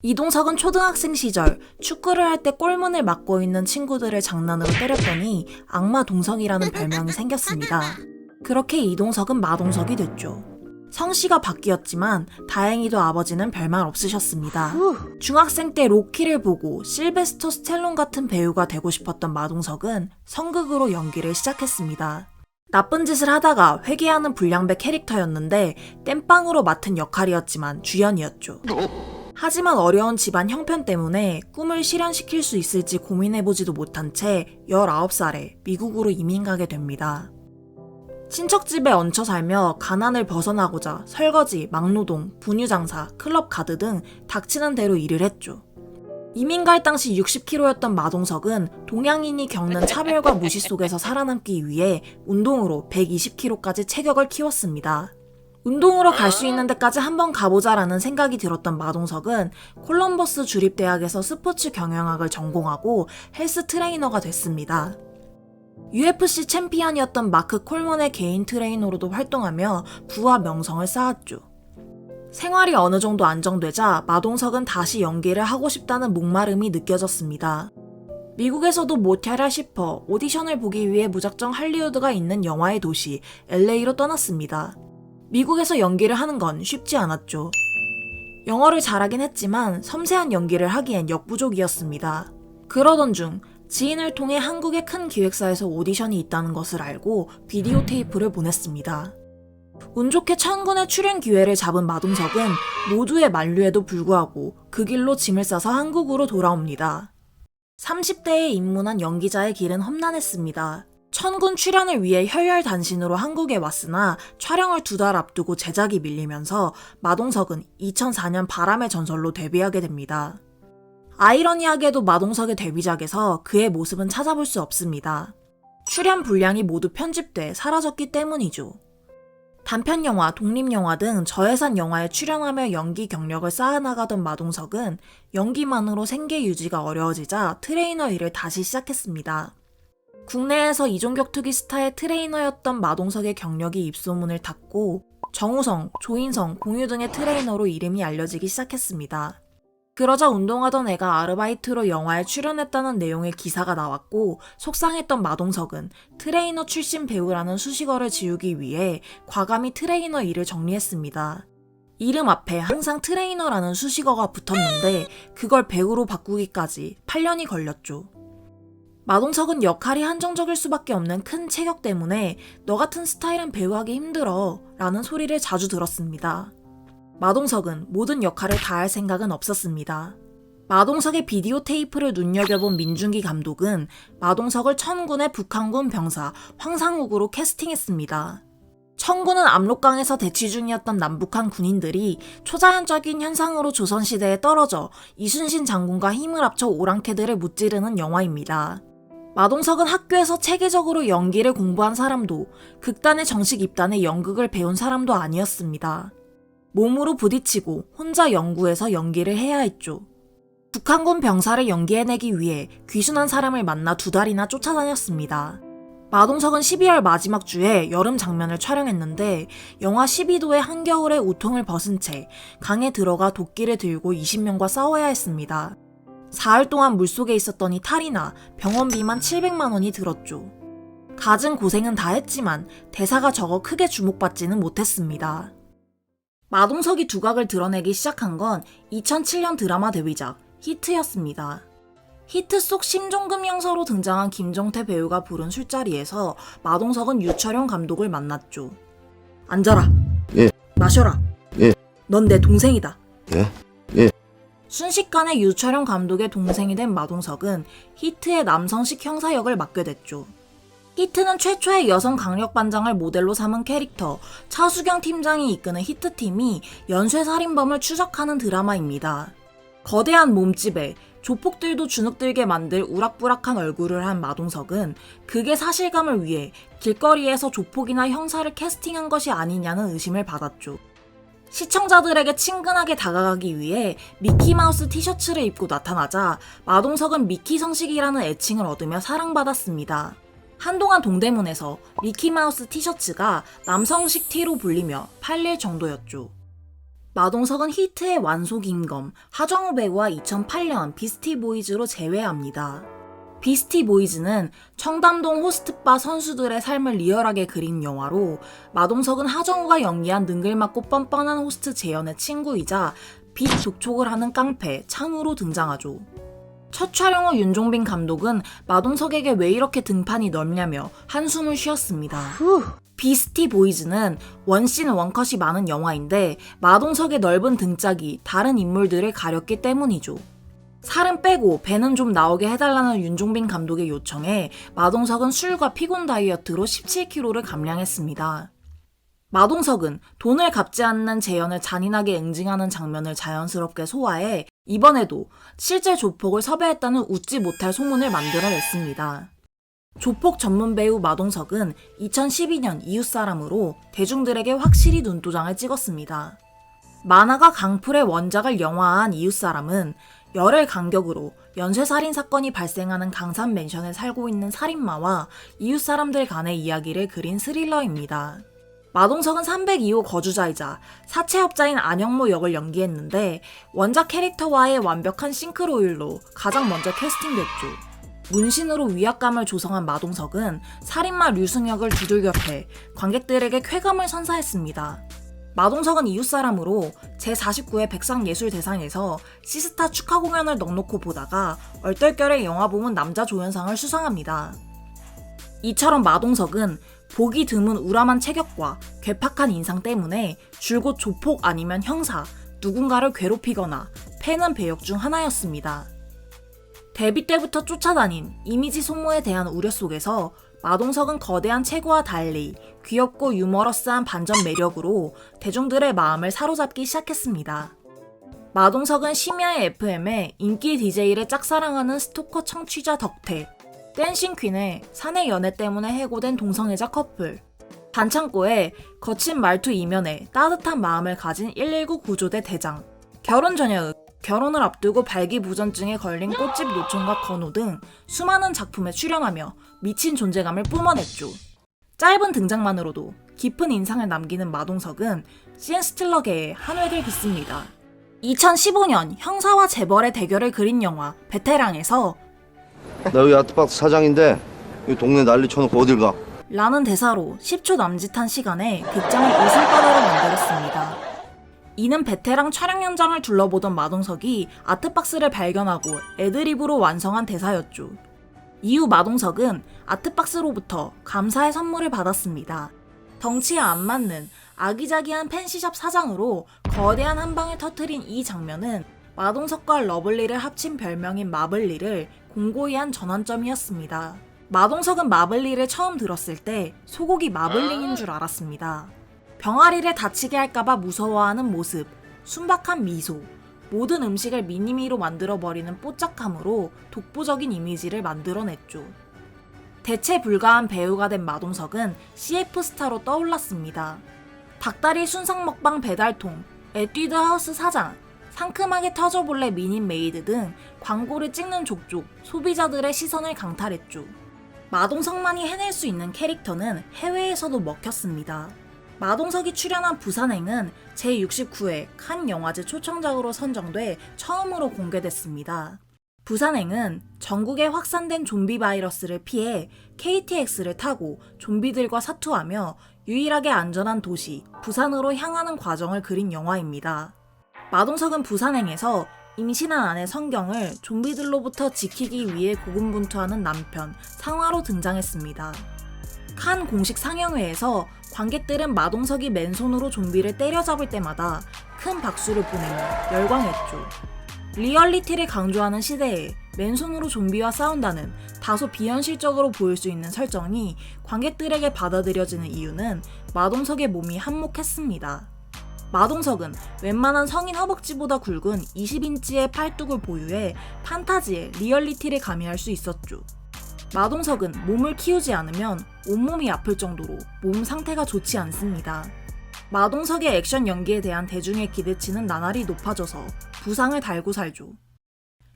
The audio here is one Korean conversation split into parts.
이동석은 초등학생 시절 축구를 할 때 골문을 막고 있는 친구들을 장난으로 때렸더니 악마 동석이라는 별명이 생겼습니다. 그렇게 이동석은 마동석이 됐죠. 성씨가 바뀌었지만 다행히도 아버지는 별말 없으셨습니다. 중학생 때 로키를 보고 실베스터 스텔론 같은 배우가 되고 싶었던 마동석은 성극으로 연기를 시작했습니다. 나쁜 짓을 하다가 회개하는 불량배 캐릭터였는데 땜빵으로 맡은 역할이었지만 주연이었죠. 하지만 어려운 집안 형편 때문에 꿈을 실현시킬 수 있을지 고민해보지도 못한 채 19살에 미국으로 이민 가게 됩니다. 친척집에 얹혀 살며 가난을 벗어나고자 설거지, 막노동, 분유장사, 클럽 가드 등 닥치는 대로 일을 했죠. 이민 갈 당시 60kg였던 마동석은 동양인이 겪는 차별과 무시 속에서 살아남기 위해 운동으로 120kg까지 체격을 키웠습니다. 운동으로 갈 수 있는 데까지 한번 가보자라는 생각이 들었던 마동석은 콜럼버스 주립대학에서 스포츠 경영학을 전공하고 헬스 트레이너가 됐습니다. UFC 챔피언이었던 마크 콜먼의 개인 트레이너로도 활동하며 부와 명성을 쌓았죠. 생활이 어느 정도 안정되자 마동석은 다시 연기를 하고 싶다는 목마름이 느껴졌습니다. 미국에서도 모태라 싶어 오디션을 보기 위해 무작정 할리우드가 있는 영화의 도시 LA로 떠났습니다. 미국에서 연기를 하는 건 쉽지 않았죠. 영어를 잘하긴 했지만 섬세한 연기를 하기엔 역부족이었습니다. 그러던 중 지인을 통해 한국의 큰 기획사에서 오디션이 있다는 것을 알고 비디오 테이프를 보냈습니다. 운 좋게 천군의 출연 기회를 잡은 마동석은 모두의 만류에도 불구하고 그 길로 짐을 싸서 한국으로 돌아옵니다. 30대에 입문한 연기자의 길은 험난했습니다. 천군 출연을 위해 혈혈단신으로 한국에 왔으나 촬영을 2달 앞두고 제작이 밀리면서 마동석은 2004년 바람의 전설로 데뷔하게 됩니다. 아이러니하게도 마동석의 데뷔작에서 그의 모습은 찾아볼 수 없습니다. 출연 분량이 모두 편집돼 사라졌기 때문이죠. 단편영화, 독립영화 등 저예산 영화에 출연하며 연기 경력을 쌓아나가던 마동석은 연기만으로 생계 유지가 어려워지자 트레이너 일을 다시 시작했습니다. 국내에서 이종격 투기 스타의 트레이너였던 마동석의 경력이 입소문을 탔고 정우성, 조인성, 공유 등의 트레이너로 이름이 알려지기 시작했습니다. 그러자 운동하던 애가 아르바이트로 영화에 출연했다는 내용의 기사가 나왔고 속상했던 마동석은 트레이너 출신 배우라는 수식어를 지우기 위해 과감히 트레이너 일을 정리했습니다. 이름 앞에 항상 트레이너라는 수식어가 붙었는데 그걸 배우로 바꾸기까지 8년이 걸렸죠. 마동석은 역할이 한정적일 수밖에 없는 큰 체격 때문에 너 같은 스타일은 배우하기 힘들어 라는 소리를 자주 들었습니다. 마동석은 모든 역할을 다 할 생각은 없었습니다. 마동석의 비디오 테이프를 눈여겨본 민중기 감독은 마동석을 천군의 북한군 병사 황상욱으로 캐스팅했습니다. 천군은 압록강에서 대치 중이었던 남북한 군인들이 초자연적인 현상으로 조선시대에 떨어져 이순신 장군과 힘을 합쳐 오랑캐들을 무찌르는 영화입니다. 마동석은 학교에서 체계적으로 연기를 공부한 사람도 극단의 정식 입단에 연극을 배운 사람도 아니었습니다. 몸으로 부딪히고 혼자 연구해서 연기를 해야 했죠. 북한군 병사를 연기해내기 위해 귀순한 사람을 만나 2달이나 쫓아다녔습니다. 마동석은 12월 마지막 주에 여름 장면을 촬영했는데 영하 12도의 한겨울에 우통을 벗은 채 강에 들어가 도끼를 들고 20명과 싸워야 했습니다. 4일 동안 물속에 있었더니 탈이 나 병원비만 700만 원이 들었죠. 갖은 고생은 다 했지만 대사가 적어 크게 주목받지는 못했습니다. 마동석이 두각을 드러내기 시작한 건 2007년 드라마 데뷔작 히트였습니다. 히트 속 심종금영서로 등장한 김종태 배우가 부른 술자리에서 마동석은 유철용 감독을 만났죠. 앉아라. 예. 마셔라. 예. 넌 내 동생이다. 예. 예. 순식간에 유철용 감독의 동생이 된 마동석은 히트의 남성식 형사 역을 맡게 됐죠. 히트는 최초의 여성 강력반장을 모델로 삼은 캐릭터 차수경 팀장이 이끄는 히트팀이 연쇄살인범을 추적하는 드라마입니다. 거대한 몸집에 조폭들도 주눅들게 만들 우락부락한 얼굴을 한 마동석은 극의 사실감을 위해 길거리에서 조폭이나 형사를 캐스팅한 것이 아니냐는 의심을 받았죠. 시청자들에게 친근하게 다가가기 위해 미키마우스 티셔츠를 입고 나타나자 마동석은 미키 성식이라는 애칭을 얻으며 사랑받았습니다. 한동안 동대문에서 미키마우스 티셔츠가 남성식 티로 불리며 팔릴 정도였죠. 마동석은 히트의 완소 김검, 하정우 배우와 2008년 비스티 보이즈로 재회합니다. 비스티 보이즈는 청담동 호스트바 선수들의 삶을 리얼하게 그린 영화로 마동석은 하정우가 연기한 능글맞고 뻔뻔한 호스트 재현의 친구이자 빚 독촉을 하는 깡패 창우로 등장하죠. 첫 촬영 후 윤종빈 감독은 마동석에게 왜 이렇게 등판이 넓냐며 한숨을 쉬었습니다. 비스티 보이즈는 원씬 원컷이 많은 영화인데 마동석의 넓은 등짝이 다른 인물들을 가렸기 때문이죠. 살은 빼고 배는 좀 나오게 해달라는 윤종빈 감독의 요청에 마동석은 술과 피곤 다이어트로 17kg를 감량했습니다. 마동석은 돈을 갚지 않는 재현을 잔인하게 응징하는 장면을 자연스럽게 소화해 이번에도 실제 조폭을 섭외했다는 웃지 못할 소문을 만들어냈습니다. 조폭 전문 배우 마동석은 2012년 이웃사람으로 대중들에게 확실히 눈도장을 찍었습니다. 만화가 강풀의 원작을 영화화한 이웃사람은 열흘 간격으로 연쇄살인 사건이 발생하는 강산 맨션에 살고 있는 살인마와 이웃사람들 간의 이야기를 그린 스릴러입니다. 마동석은 302호 거주자이자 사채업자인 안영모 역을 연기했는데 원작 캐릭터와의 완벽한 싱크로율로 가장 먼저 캐스팅됐죠. 문신으로 위압감을 조성한 마동석은 살인마 류승혁을 두들겨 패 관객들에게 쾌감을 선사했습니다. 마동석은 이웃사람으로 제49회 백상예술대상에서 시스타 축하 공연을 넉놓고 보다가 얼떨결에 영화 부문 남자 조연상을 수상합니다. 이처럼 마동석은 보기 드문 우람한 체격과 괴팍한 인상 때문에 줄곧 조폭 아니면 형사, 누군가를 괴롭히거나 패는 배역 중 하나였습니다. 데뷔 때부터 쫓아다닌 이미지 소모에 대한 우려 속에서 마동석은 거대한 체구와 달리 귀엽고 유머러스한 반전 매력으로 대중들의 마음을 사로잡기 시작했습니다. 마동석은 심야의 FM에 인기 DJ를 짝사랑하는 스토커 청취자 덕태, 댄싱 퀸의 사내 연애 때문에 해고된 동성애자 커플, 반창고의 거친 말투 이면에 따뜻한 마음을 가진 119 구조대 대장, 결혼 전야극, 결혼을 앞두고 발기부전증에 걸린 꽃집 노총각 건우 등 수많은 작품에 출연하며 미친 존재감을 뿜어냈죠. 짧은 등장만으로도 깊은 인상을 남기는 마동석은 시앤스틸러계의 한 획을 긋습니다. 2015년 형사와 재벌의 대결을 그린 영화 베테랑에서 나 여기 아트박스 사장인데 이 동네 난리 쳐놓고 어딜 가? 라는 대사로 10초 남짓한 시간에 극장을 웃음바다로 만들었습니다. 이는 베테랑 촬영 현장을 둘러보던 마동석이 아트박스를 발견하고 애드립으로 완성한 대사였죠. 이후 마동석은 아트박스로부터 감사의 선물을 받았습니다. 덩치에 안 맞는 아기자기한 팬시샵 사장으로 거대한 한 방을 터뜨린 이 장면은 마동석과 러블리를 합친 별명인 마블리를 공고히 한 전환점이었습니다. 마동석은 마블리를 처음 들었을 때 소고기 마블링인 줄 알았습니다. 병아리를 다치게 할까봐 무서워하는 모습, 순박한 미소, 모든 음식을 미니미로 만들어버리는 뽀짝함으로 독보적인 이미지를 만들어냈죠. 대체 불가한 배우가 된 마동석은 CF스타로 떠올랐습니다. 닭다리 순삭 먹방 배달통, 에뛰드 하우스 사장, 상큼하게 터져볼래 미닌 메이드 등 광고를 찍는 족족 소비자들의 시선을 강탈했죠. 마동석만이 해낼 수 있는 캐릭터는 해외에서도 먹혔습니다. 마동석이 출연한 부산행은 제69회 칸 영화제 초청작으로 선정돼 처음으로 공개됐습니다. 부산행은 전국에 확산된 좀비 바이러스를 피해 KTX를 타고 좀비들과 사투하며 유일하게 안전한 도시 부산으로 향하는 과정을 그린 영화입니다. 마동석은 부산행에서 임신한 아내 성경을 좀비들로부터 지키기 위해 고군분투하는 남편 상화로 등장했습니다. 칸 공식 상영회에서 관객들은 마동석이 맨손으로 좀비를 때려잡을 때마다 큰 박수를 보내며 열광했죠. 리얼리티를 강조하는 시대에 맨손으로 좀비와 싸운다는 다소 비현실적으로 보일 수 있는 설정이 관객들에게 받아들여지는 이유는 마동석의 몸이 한몫했습니다. 마동석은 웬만한 성인 허벅지보다 굵은 20인치의 팔뚝을 보유해 판타지에 리얼리티를 가미할 수 있었죠. 마동석은 몸을 키우지 않으면 온몸이 아플 정도로 몸 상태가 좋지 않습니다. 마동석의 액션 연기에 대한 대중의 기대치는 나날이 높아져서 부상을 달고 살죠.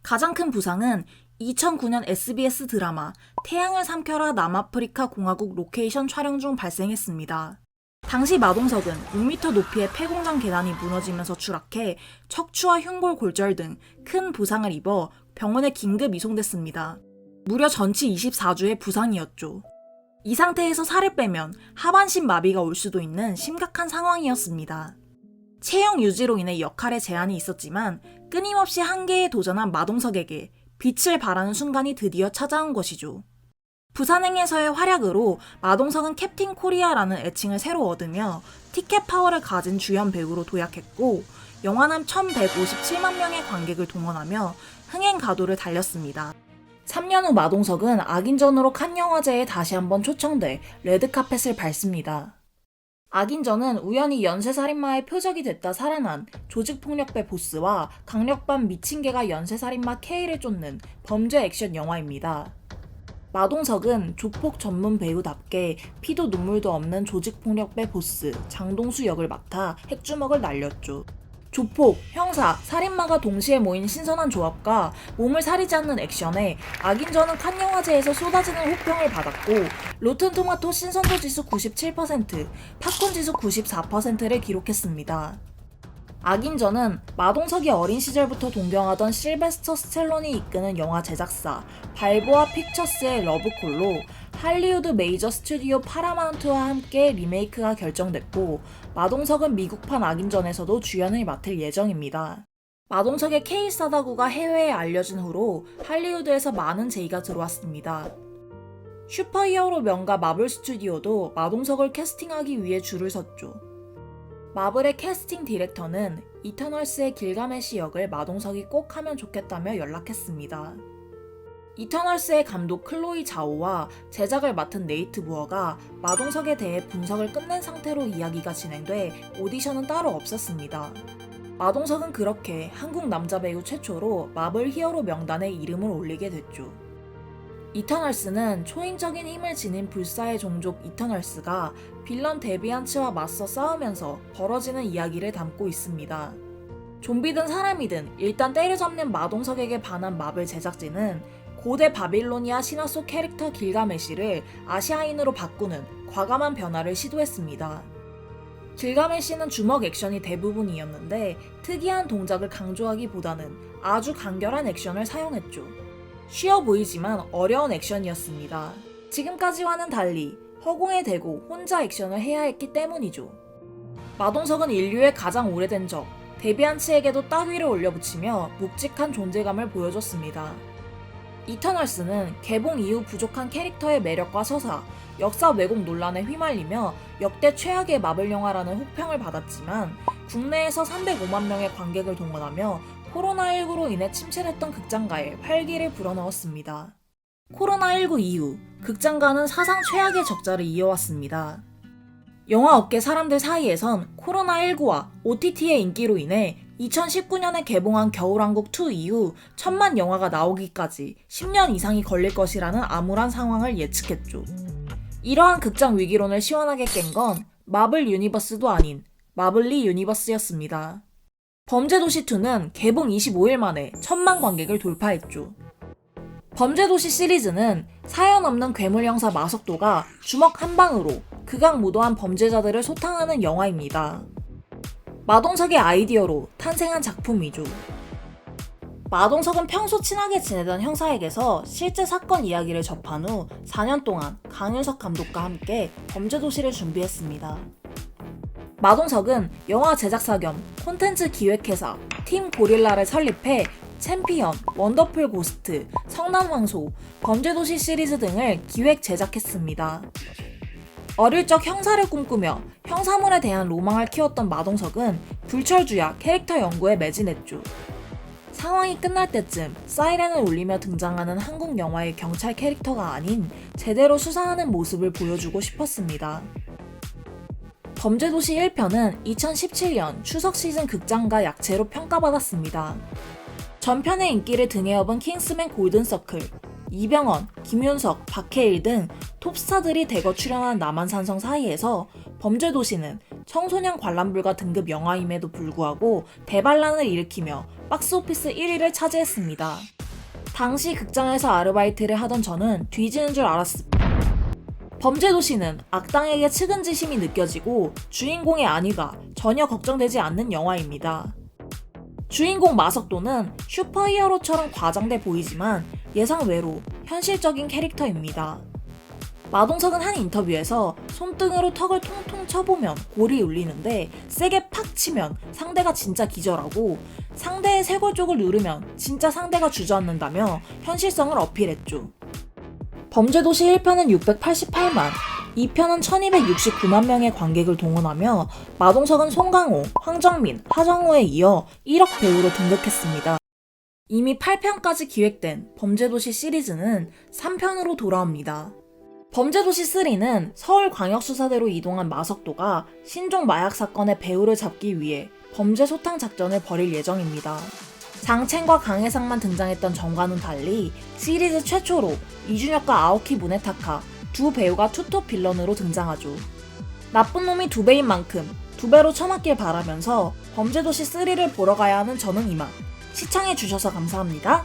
가장 큰 부상은 2009년 SBS 드라마 태양을 삼켜라 남아프리카 공화국 로케이션 촬영 중 발생했습니다. 당시 마동석은 6m 높이의 폐공장 계단이 무너지면서 추락해 척추와 흉골 골절 등 큰 부상을 입어 병원에 긴급 이송됐습니다. 무려 전치 24주의 부상이었죠. 이 상태에서 살을 빼면 하반신 마비가 올 수도 있는 심각한 상황이었습니다. 체형 유지로 인해 역할에 제한이 있었지만 끊임없이 한계에 도전한 마동석에게 빛을 발하는 순간이 드디어 찾아온 것이죠. 부산행에서의 활약으로 마동석은 캡틴 코리아라는 애칭을 새로 얻으며 티켓 파워를 가진 주연 배우로 도약했고 영화는 1157만 명의 관객을 동원하며 흥행 가도를 달렸습니다. 3년 후 마동석은 악인전으로 칸 영화제에 다시 한번 초청돼 레드카펫을 밟습니다. 악인전은 우연히 연쇄살인마의 표적이 됐다 살아난 조직폭력배 보스와 강력반 미친개가 연쇄살인마 K를 쫓는 범죄 액션 영화입니다. 마동석은 조폭 전문 배우답게 피도 눈물도 없는 조직폭력배 보스 장동수 역을 맡아 핵주먹을 날렸죠. 조폭, 형사, 살인마가 동시에 모인 신선한 조합과 몸을 사리지 않는 액션에 악인전은 칸 영화제에서 쏟아지는 호평을 받았고 로튼토마토 신선도 지수 97%, 팝콘 지수 94%를 기록했습니다. 악인전은 마동석이 어린 시절부터 동경하던 실베스터 스텔론이 이끄는 영화 제작사 발보아 픽처스의 러브콜로 할리우드 메이저 스튜디오 파라마운트와 함께 리메이크가 결정됐고 마동석은 미국판 악인전에서도 주연을 맡을 예정입니다. 마동석의 K-사다구가 해외에 알려진 후로 할리우드에서 많은 제의가 들어왔습니다. 슈퍼히어로 명가 마블 스튜디오도 마동석을 캐스팅하기 위해 줄을 섰죠. 마블의 캐스팅 디렉터는 이터널스의 길가메시 역을 마동석이 꼭 하면 좋겠다며 연락했습니다. 이터널스의 감독 클로이 자오와 제작을 맡은 네이트 부어가 마동석에 대해 분석을 끝낸 상태로 이야기가 진행돼 오디션은 따로 없었습니다. 마동석은 그렇게 한국 남자 배우 최초로 마블 히어로 명단에 이름을 올리게 됐죠. 이터널스는 초인적인 힘을 지닌 불사의 종족 이터널스가 빌런 데비안츠와 맞서 싸우면서 벌어지는 이야기를 담고 있습니다. 좀비든 사람이든 일단 때려잡는 마동석에게 반한 마블 제작진은 고대 바빌로니아 신화 속 캐릭터 길가메시를 아시아인으로 바꾸는 과감한 변화를 시도했습니다. 길가메시는 주먹 액션이 대부분이었는데 특이한 동작을 강조하기보다는 아주 간결한 액션을 사용했죠. 쉬워 보이지만 어려운 액션이었습니다. 지금까지와는 달리 허공에 대고 혼자 액션을 해야 했기 때문이죠. 마동석은 인류의 가장 오래된 적, 데비안츠에게도 따위를 올려붙이며 묵직한 존재감을 보여줬습니다. 이터널스는 개봉 이후 부족한 캐릭터의 매력과 서사, 역사 왜곡 논란에 휘말리며 역대 최악의 마블 영화라는 호평을 받았지만 국내에서 305만 명의 관객을 동원하며 코로나19로 인해 침체됐던 극장가에 활기를 불어넣었습니다. 코로나19 이후 극장가는 사상 최악의 적자를 이어왔습니다. 영화업계 사람들 사이에선 코로나19와 OTT의 인기로 인해 2019년에 개봉한 겨울왕국2 이후 1000만 영화가 나오기까지 10년 이상이 걸릴 것이라는 암울한 상황을 예측했죠. 이러한 극장 위기론을 시원하게 깬 건 마블 유니버스도 아닌 마블리 유니버스였습니다. 범죄도시2는 개봉 25일 만에 1000만 관객을 돌파했죠. 범죄도시 시리즈는 사연 없는 괴물 형사 마석도가 주먹 한 방으로 극악무도한 범죄자들을 소탕하는 영화입니다. 마동석의 아이디어로 탄생한 작품이죠. 마동석은 평소 친하게 지내던 형사에게서 실제 사건 이야기를 접한 후 4년 동안 강윤석 감독과 함께 범죄도시를 준비했습니다. 마동석은 영화 제작사 겸 콘텐츠 기획회사 팀 고릴라를 설립해 챔피언, 원더풀 고스트, 성난황소, 범죄도시 시리즈 등을 기획 제작했습니다. 어릴 적 형사를 꿈꾸며 형사물에 대한 로망을 키웠던 마동석은 불철주야 캐릭터 연구에 매진했죠. 상황이 끝날 때쯤 사이렌을 울리며 등장하는 한국 영화의 경찰 캐릭터가 아닌 제대로 수사하는 모습을 보여주고 싶었습니다. 범죄도시 1편은 2017년 추석 시즌 극장가 약체로 평가받았습니다. 전편의 인기를 등에 업은 킹스맨 골든서클, 이병헌, 김윤석, 박해일 등 톱스타들이 대거 출연한 남한산성 사이에서 범죄도시는 청소년 관람불가 등급 영화임에도 불구하고 대반란을 일으키며 박스오피스 1위를 차지했습니다. 당시 극장에서 아르바이트를 하던 저는 뒤지는 줄 알았습니다. 범죄도시는 악당에게 측은지심이 느껴지고 주인공의 안위가 전혀 걱정되지 않는 영화입니다. 주인공 마석도는 슈퍼히어로처럼 과장돼 보이지만 예상외로 현실적인 캐릭터입니다. 마동석은 한 인터뷰에서 손등으로 턱을 통통 쳐보면 골이 울리는데 세게 팍 치면 상대가 진짜 기절하고 상대의 쇄골 쪽을 누르면 진짜 상대가 주저앉는다며 현실성을 어필했죠. 범죄도시 1편은 688만, 2편은 1269만 명의 관객을 동원하며 마동석은 송강호, 황정민, 하정우에 이어 1억 배우로 등극했습니다. 이미 8편까지 기획된 범죄도시 시리즈는 3편으로 돌아옵니다. 범죄도시 3는 서울광역수사대로 이동한 마석도가 신종 마약 사건의 배후를 잡기 위해 범죄 소탕 작전을 벌일 예정입니다. 장첸과 강혜상만 등장했던 전과는 달리 시리즈 최초로 이준혁과 아오키 무네타카 두 배우가 투톱 빌런으로 등장하죠. 나쁜 놈이 2배인 만큼 2배로 쳐맞길 바라면서 범죄도시 3를 보러 가야 하는 저는 이만. 시청해주셔서 감사합니다.